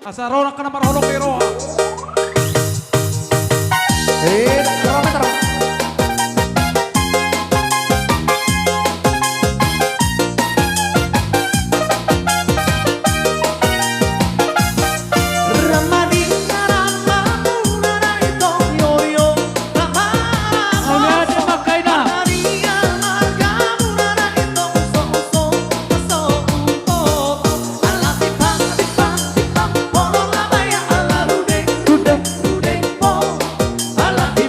Asarona ka na marunong pero. Kilometer. Alat di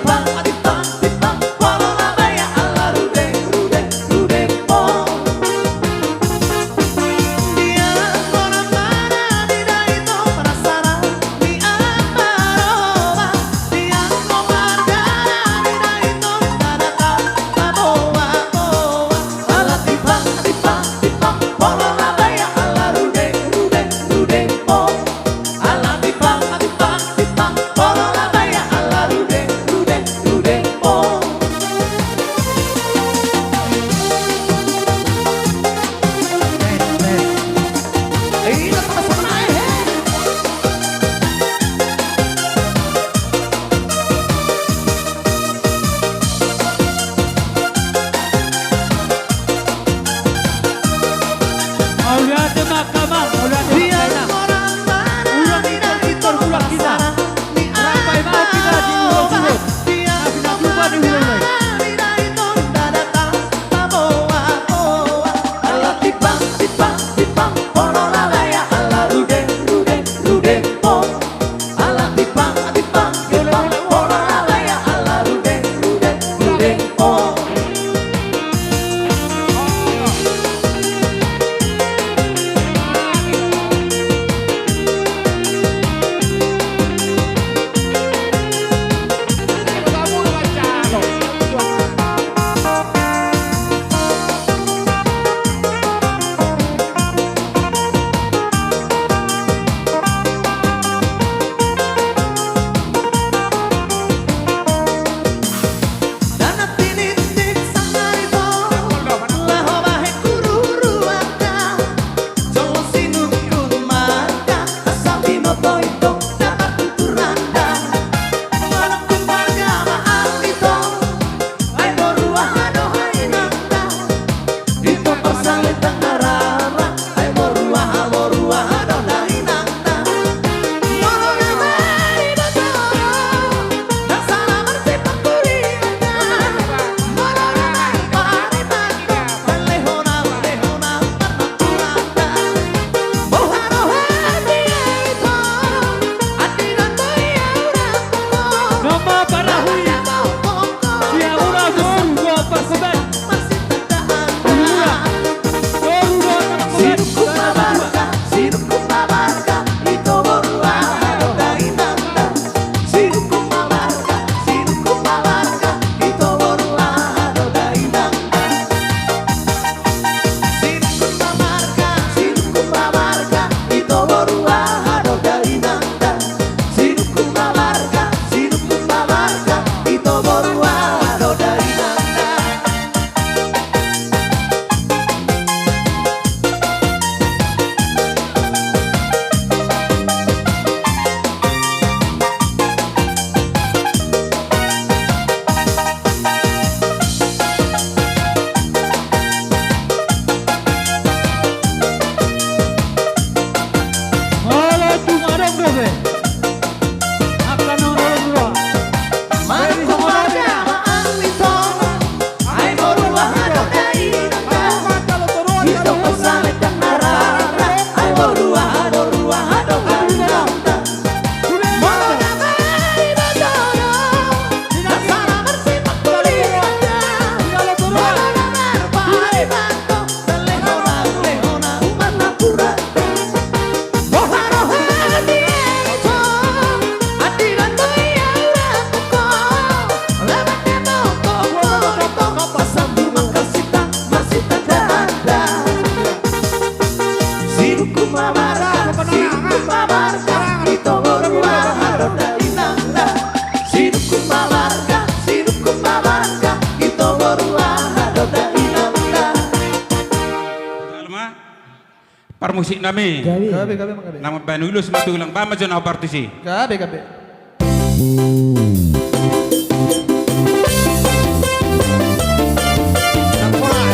Parmusik nami. Gabe mang gabe. Nama Banulus matulang ba majon ako partisi. Gabe.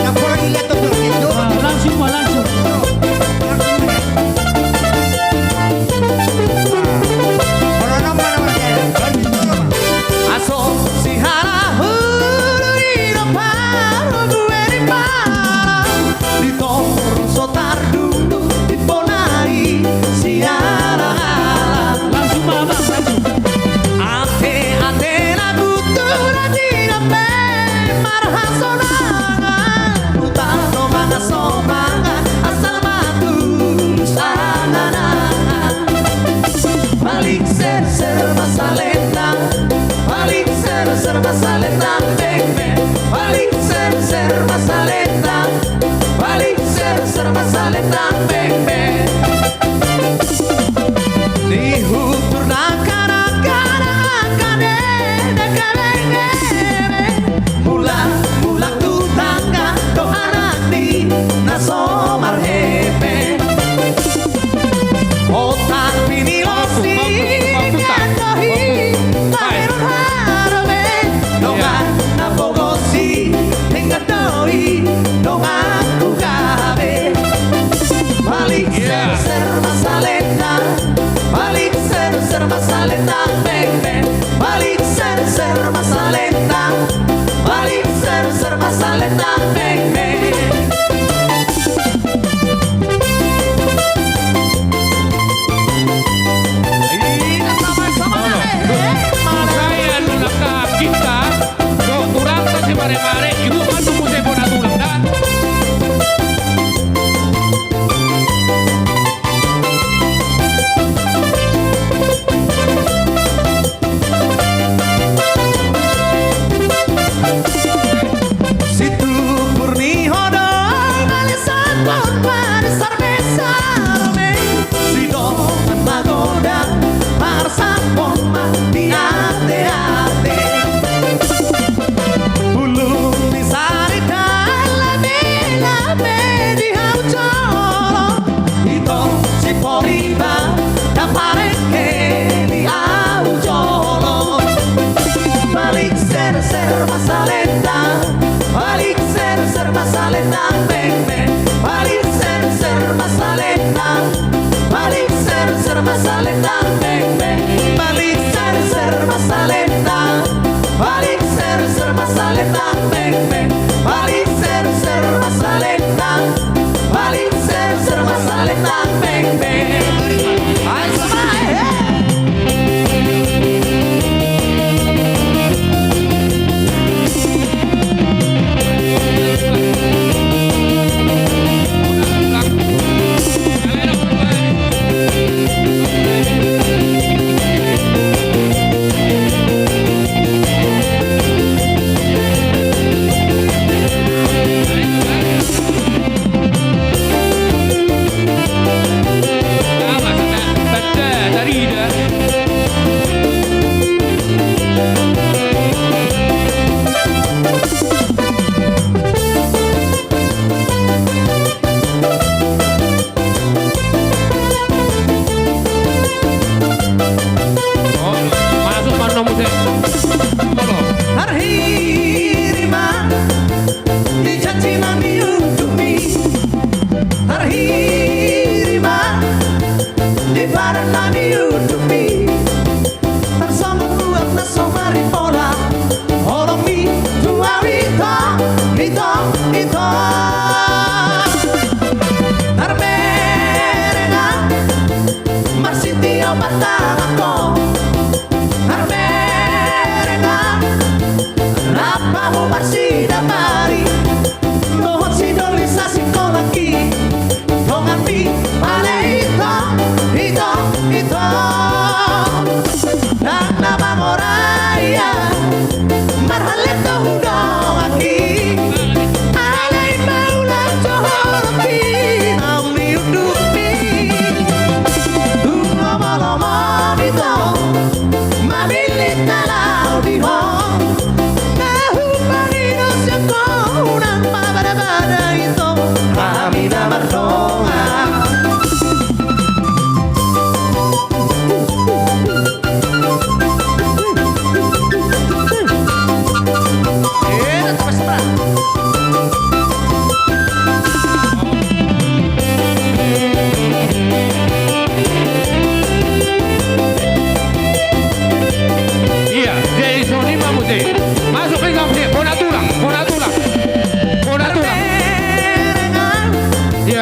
Napura dilihat tuh gitu. Langsung Pak, langsung. Langsung Pak, Bang, langsung. Serba salentang, bang, balik serba salentang, balik serba salentang, bang. Dihutur nakana mula tu tangga do anak di nasomar hepe. Otak pinilosi kandohi pamerun harame dongan nabogosi hingga doi dongan kugabe. Balik serba salentang, balik serba salentang, bang. Balik serba salentang, balik serba salentang, bang. Saya nulak kita. Do turang kasi mare-mare ibu anu mo sa bona tulang dan. Situ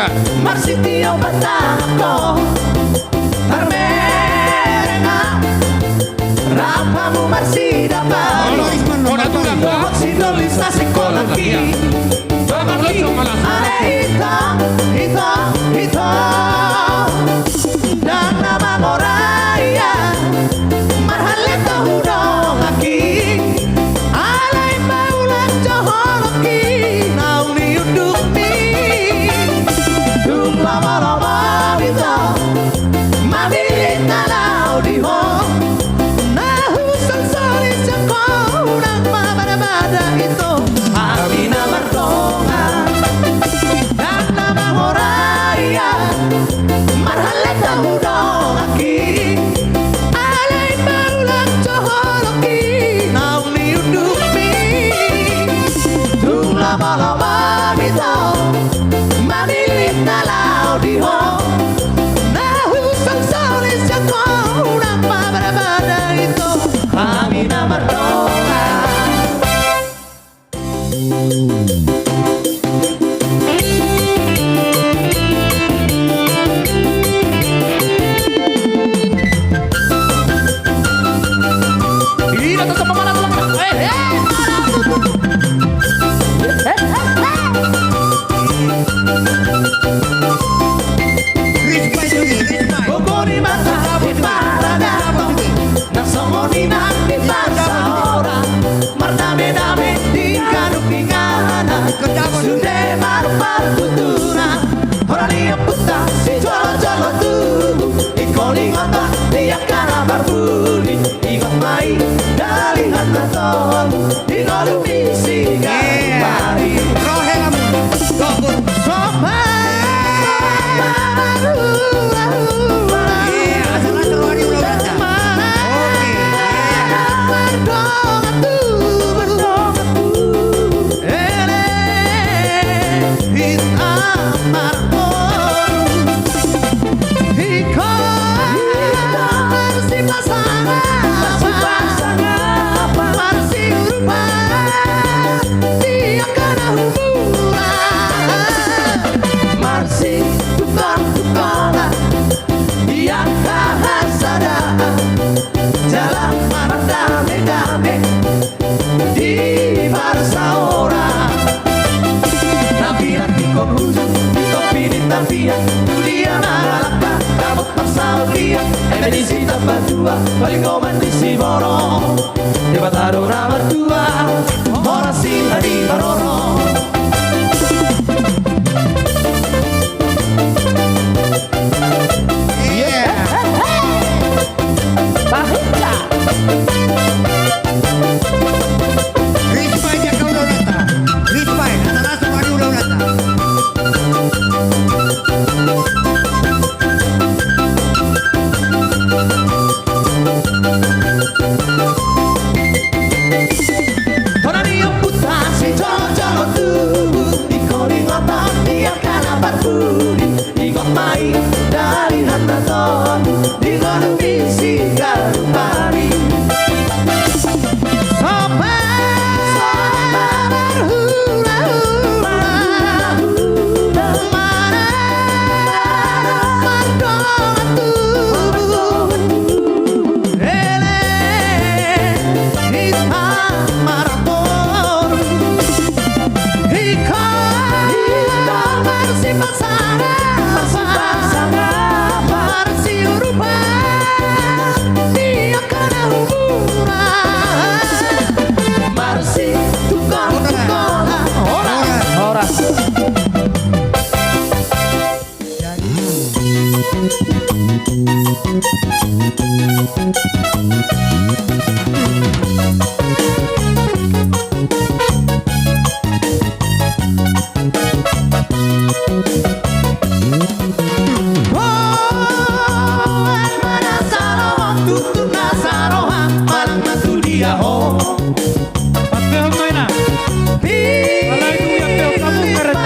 Ya. Marsitio batako Tarmerenga Rapamu marsida Olo, baru ora tulang ba? Sinolisa sikolaki Vamos, lo malas. Hito Dan nama moraya Marhaleta hudong aki Alay maulat joholoki Nauli unduk mi Dung lama-lama hito Mabilit na lau di ho Nahusang solis joko Unang mabada-bada ito Amina martonga Dan nama moraya Marhaleta hudong aki Alay maulat joholoki Nauli unduk mi Dung lama-lama hito Mabilit na lau di ho Nahusang solis joko Unang mabada-bada ito Amina martonga Ina tetap pemana tulang Respect lagi, respect. Gogoni mata di paradato Nasomoni nanti basa ora Mardame-dame di kanupingana Sude maru-maru tutuna Ora liya puta si jolo-jolo tubu Ikoling-ota liya kana barbuli Ikot mai dari hanta tolu Ingolumi si garupari Rohe kamu. Gokul. Iya, asal-asal wari ulah baca. Oke. Marsi tukang-tukang yang kahasada jalan mana dame-dame di Barsaora Nabi hati kau hujung di topi di tampia dunia nalaka kabut masalia edisi tambah dua paling koman di si borong debat adora berdua orang sinta di baroro Iya. Respect ya kau udah nata. Respect. Asal-asal wari ulah nata. Tonani yang puta si jolo-jolo tubu Ikoling otak dia kana barbuli Ikot mai dari hanta tolu Ingolumi si garupari Sopa berhula-hula Mana mardonga tubuh Ele Hita marapor Hika Marsi pasara Marsi urupa Dia kana hubungan Marsi tukang-tukang Ora dia ho Pagpehong ko na. Alay ko yung kamu karat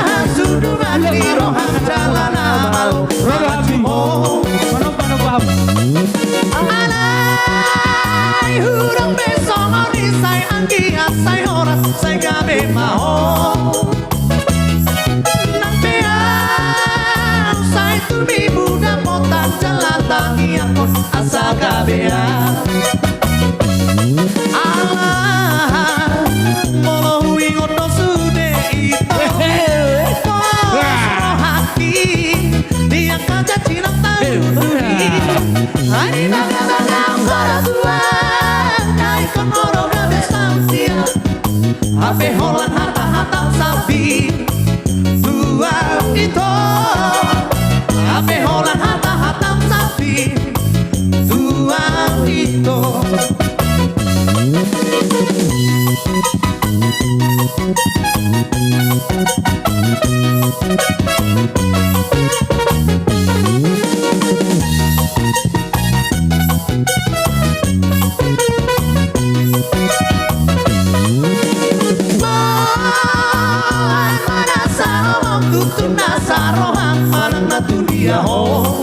Mana saroham tutun nasaroham manang natulia ho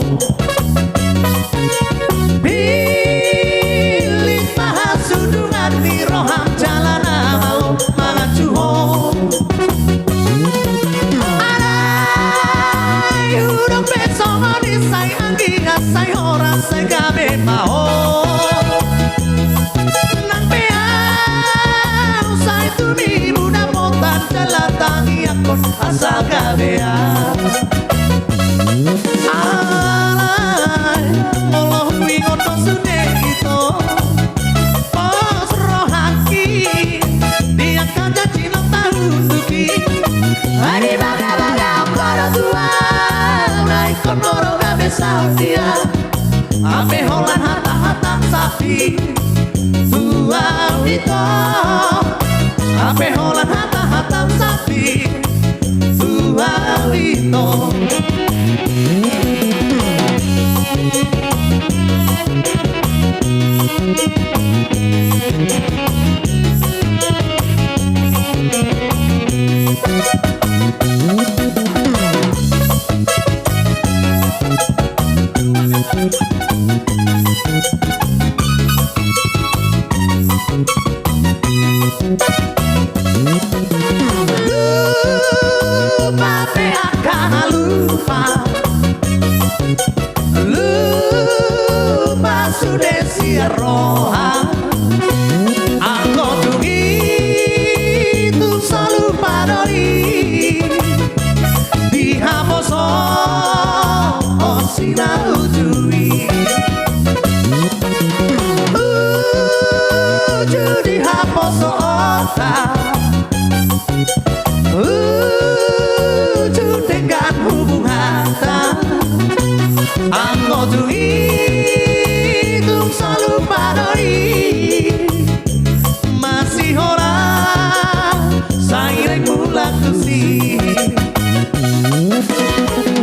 Bilik mahasudungan di roham jalana malo mangacuho Alay huruf besongo disay anggi asay orang say gabe maho Nang peau say tumi muda motan jalatangi akon asal kabea Alay moloh wingoto sude ito Pos rohaki Dia kaca cino tahun tuki Hari baga-baga para tua Nai konoro gabe saudia Ame holan hata-hata sapi Tua ito Ame holan hata-hata sapi Tua ito Lupa me akan lupa Lupa sudah siaroha Aku tungi itu selalu padori Dihaposo Osina ujui Ujudi haposo otak dengan hubungan Anggotu itu selalu padoi Masih orang Sairek mulak tusi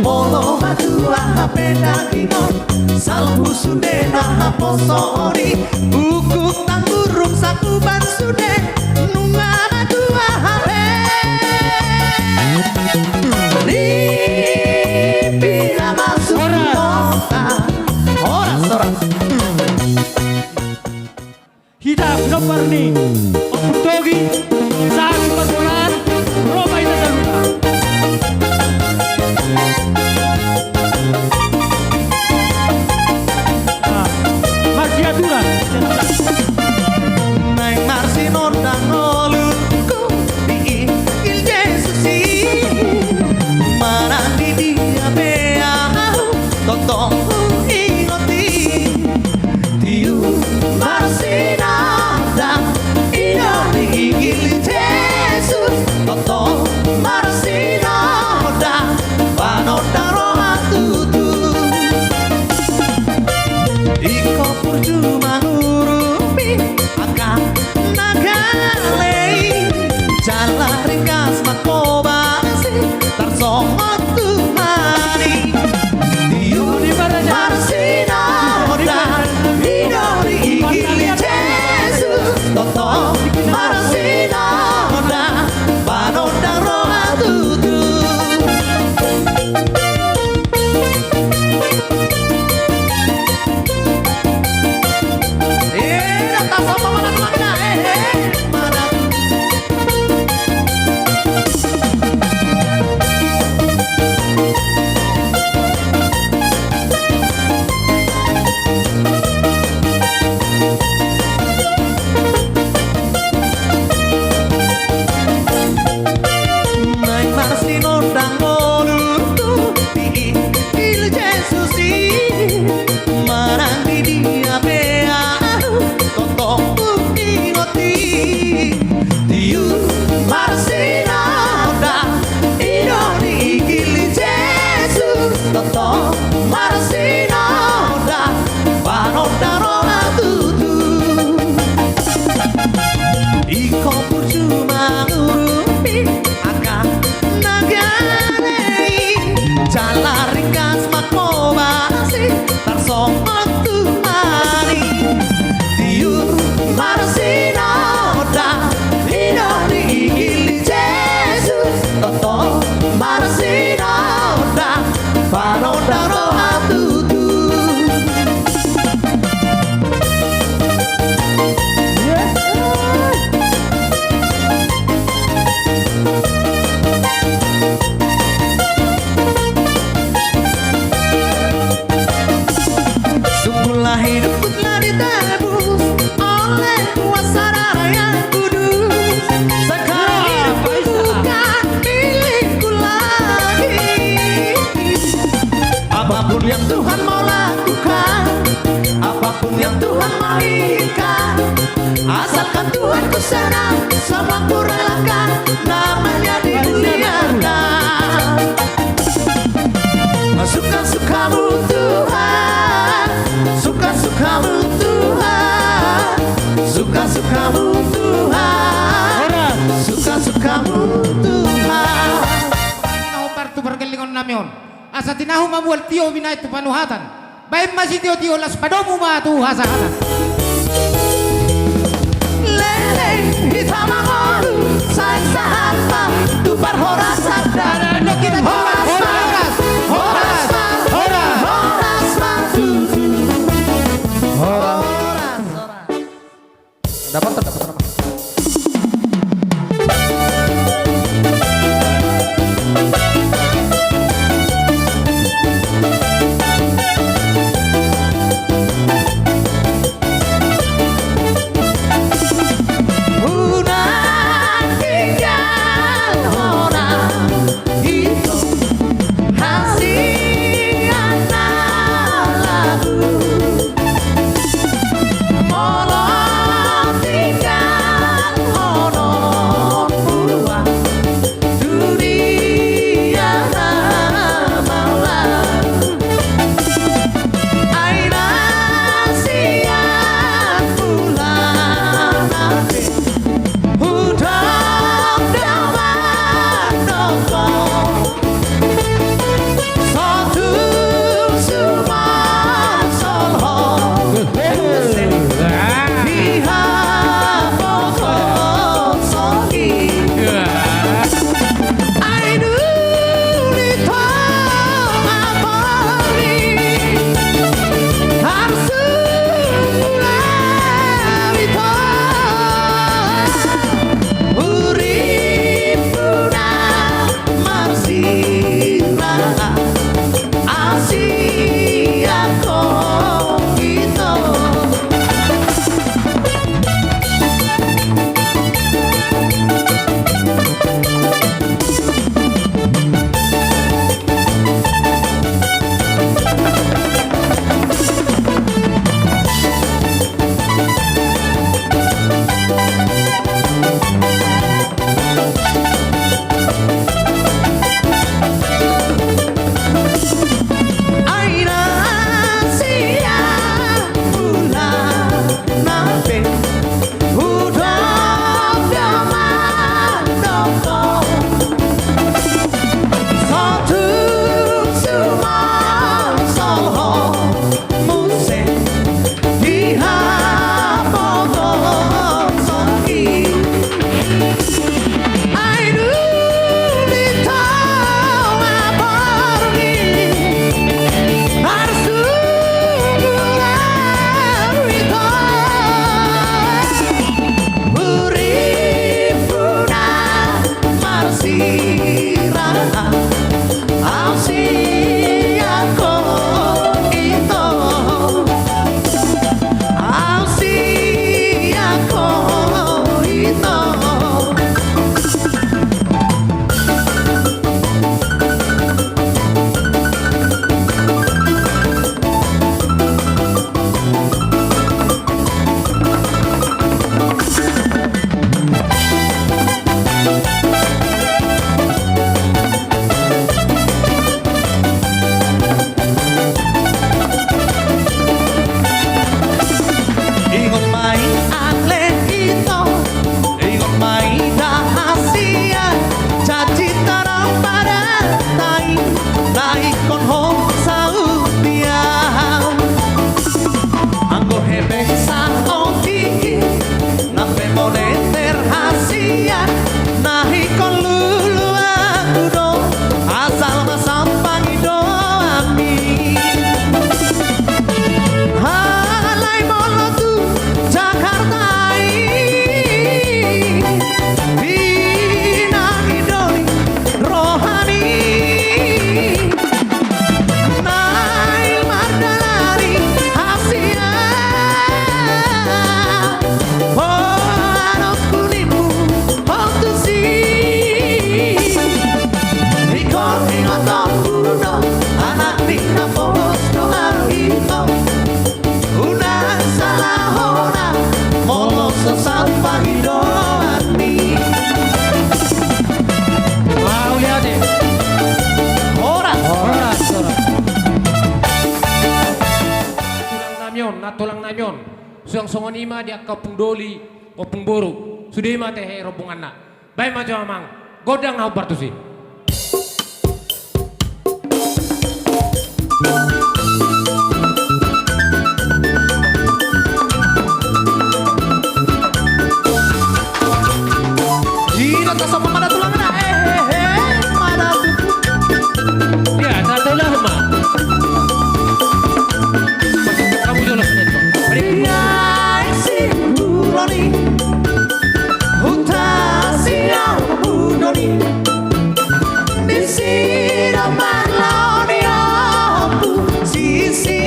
Molo matua hapenda ingon Salmu sude haposo ori Ukuk tang burung sakuban sude Nunga matua hape Pila masuk kota Orang Hita Pinoparni Okutogi Saat perbolaan Roma ina saluta Naik marsi nondang Tuhan mengikat. Asalkan Tuhan ku senang, semua ku relakan, namanya dimuliakan. Suka-sukamu Tuhan, suka-sukamu Tuhan, suka-sukamu Tuhan, suka-sukamu Tuhan. Tinahu partu pergelingon namion. Asa tinahu mabual tio binay tu panuhatan. Baik masih tio las padomu matu hasahatan. Lele hitam angolu, saya sahapa, tu parhoras sabda. No kita horas, horas, horas, horas. Horas matu. Horas. Dapat dapat dapat. Una tinggal orang itu Suang songon ima dia kapung doli, kapung boru. Sudah ima teh rombongan na. Baik maju amang, godang nau partusi. Hina tak sama mana tulang na mana tuh. Ya, satu lah rumah. Kamu jolos neto. Dia isi buroni, hutasi yang buroni. Di sini makloni aku, sisi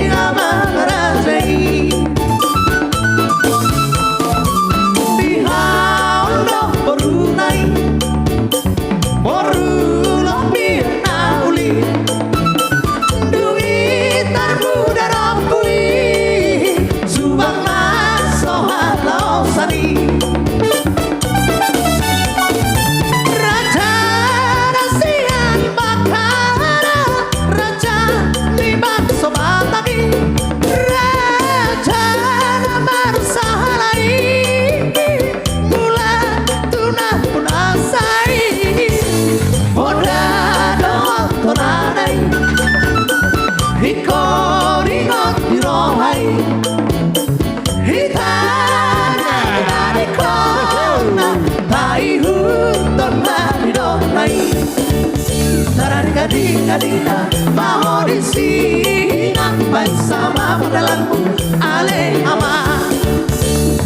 amarajai. Di haulo borunai, borulo pinauli. Duit termuda rampui, subang nasohat lausani. Raja rasian bakara, raja libat sobatagi, raja namar sahalai, mula tunah punasai, moda doang tonanai. Hikoringot dirohai, hitana dari kona, tai huton maridonai. Narari gading-gadingna, mau di sini baik sama pedalanmu ale ama.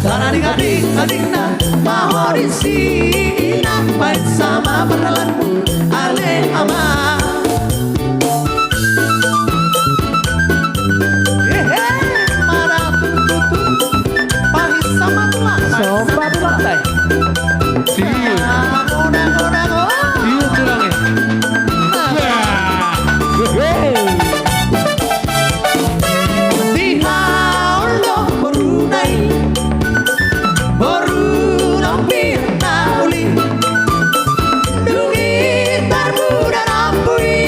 Narari gading-gadingna, mau di sini baik sama pedalanmu ale ama. Sobat lantai. Siu, siu tulangnya. Di haulo borunai, boruno pinauli. Duit termuda rampui,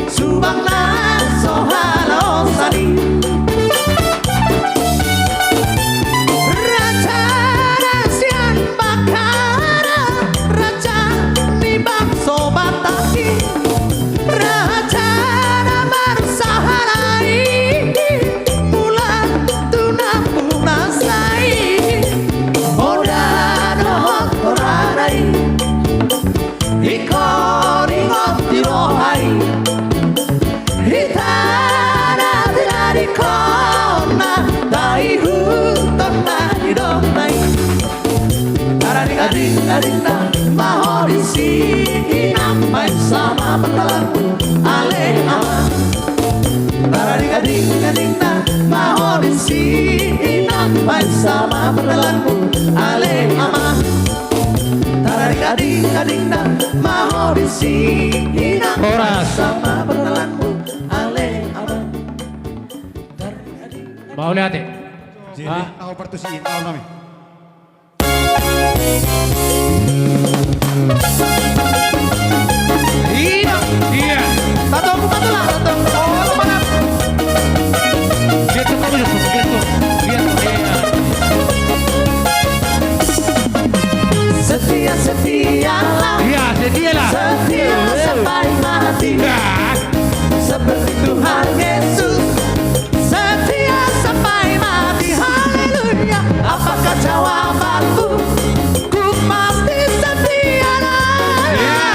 subang naso halosani. Raja rasian bakara, raja nibak sobataki, raja namar sahalai, mula tunang punasai, oda dohot koranai, hikoringot dirohai, hitana dilari kona, dai huton maridonai. Adik-adikna mau di sini baik sama pedalanmu ale ama. Adik-adikna mau di sini baik sama pedalanmu ale ama. Adik-adikna mau di sini baik sama pedalanmu ale ama. Mau lihat ya? Jadi, aku partusiin, aku nami. Iya, Iya. satu lah, satu. Oh, mana? Gitu kamu gitu, gitu. Setialah, Iya, sedialah. setia sampai mati. Nah, Seperti Tuhan Yesus, setia sampai mati. Haleluya. Apakah jawabanku? Ku pasti setia. ya.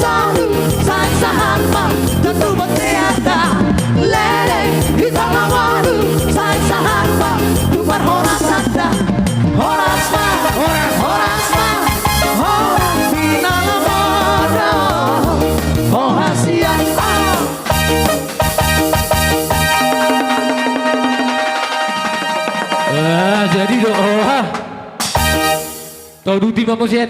selalu sain-sahan mah tentu bertiada lele hitam walu sain-sahan mah tumar horas anda horas mah horas final modo horas siang Jadi doa. Tahu duti manusia